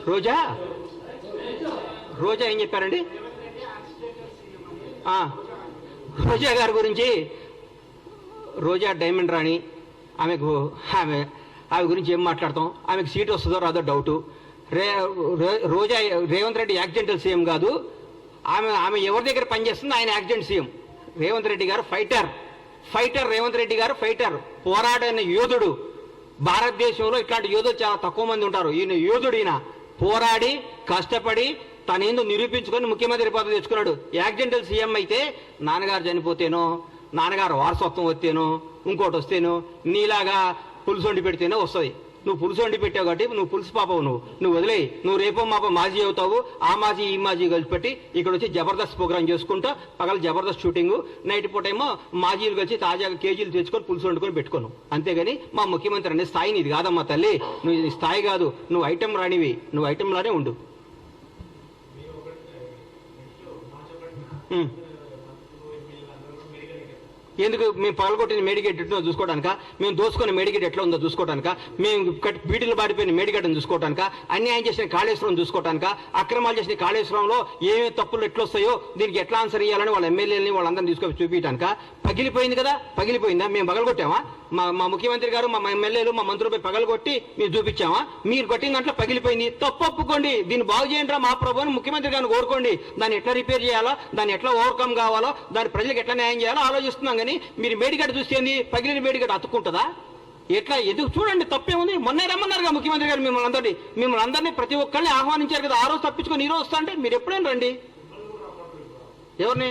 రోజా రోజా ఏం చెప్పారండి? రోజా గారి గురించి, రోజా డైమండ్ రాణి, ఆమె గురించి ఏం మాట్లాడతాం? ఆమెకు సీట్ వస్తుందో రాదో డౌటు. రోజా రేవంత్ రెడ్డి యాక్సిడెంటల్ సీఎం కాదు, ఆమె ఎవరి దగ్గర పనిచేస్తుంది? ఆయన యాక్సిడెంట్ సీఎం. రేవంత్ రెడ్డి గారు ఫైటర్ రేవంత్ రెడ్డి గారు ఫైటర్, పోరాడిన యోధుడు. భారతదేశంలో ఇట్లాంటి యోధులు చాలా తక్కువ మంది ఉంటారు. ఈయన యోధుడు. ఈయన పోరాడి కష్టపడి తనేందో నిరూపించుకొని ముఖ్యమంత్రి పదవి తెచ్చుకున్నాడు. యాక్సిడెంటల్ సీఎం అయితే నాన్నగారు చనిపోతేనో, నాన్నగారు వారసత్వం వస్తేనో, ఇంకోటి వస్తేనో, నీలాగా పులుసు వండి పెడితేనో వస్తుంది. నువ్వు పులుసు వండి పెట్టావు కాబట్టి నువ్వు పులుసు పాపవు. నువ్వు వదిలేయి. నువ్వు రేపో మాపో మాజీ అవుతావు. ఆ మాజీ ఈ మాజీ కలిసి పెట్టి ఇక్కడ వచ్చి జబర్దస్త్ ప్రోగ్రామ్ చేసుకుంటా, పగల జబర్దస్త్ షూటింగ్, నైట్ పూట ఏమో మాజీలు కలిసి తాజాగా కేజీలు తెచ్చుకొని పులుసు వండుకొని పెట్టుకోను. అంతేగాని మా ముఖ్యమంత్రి అనే స్థాయి నీది కాదమ్మా తల్లి. నువ్వు స్థాయి కాదు, నువ్వు ఐటెం రానివి. నువ్వు ఐటెంలానే ఉండు. ఎందుకు? మేము పగలగొట్టిన మేడిగేట్ ఎట్లా చూసుకోవడానిక? మేము దోసుకున్న మేడిగేట్ ఎట్లా ఉందో చూసుకోవడానిక? మేము బీటీలు బారిపోయిన మేడిగడ్డను చూసుకోవడానిక? అన్యాయం చేసిన కాళేశ్వరం చూసుకోవడానిక? అక్రమాలు చేసిన కాళేశ్వరంలో ఏమేమి తప్పులు ఎట్లొస్తాయో దీనికి ఎట్లా ఆన్సర్ ఇవ్వాలని వాళ్ళ ఎమ్మెల్యేలని వాళ్ళందరినీ తీసుకొని చూపించడానిక? పగిలిపోయింది కదా? పగిలిపోయిందా? మేము పగలగొట్టామా? మా ముఖ్యమంత్రి గారు, మా ఎమ్మెల్యేలు, మా మంత్రులపై పగలగొట్టి మీరు చూపించామా? మీరు కొట్టిన దాంట్లో పగిలిపోయింది, తప్పు ఒప్పుకోండి, దీన్ని బాగు చేయండి మా ప్రభుని ముఖ్యమంత్రి గారిని కోరుకోండి. దాన్ని ఎట్లా రిపేర్ చేయాలో, దాన్ని ఎట్లా ఓవర్కమ్ కావాలో, దాని ప్రజలకు ఎట్లా న్యాయం చేయాలో ఆలోచిస్తున్నాం. కానీ మీరు మేడిగడ్డ చూస్తేంది? పగిలిన మేడిగడ్డ అతుక్కుంటుందా? ఎట్లా? ఎందుకు? చూడండి, తప్పేముంది? మొన్నే రమ్మన్నారుగా ముఖ్యమంత్రి గారు మిమ్మల్ని అందరినీ ప్రతి ఒక్కరిని ఆహ్వానించారు కదా. ఆ రోజు తప్పించుకొని ఈ రోజు వస్తా అంటే మీరు ఎప్పుడైనా రండి. ఎవరిని?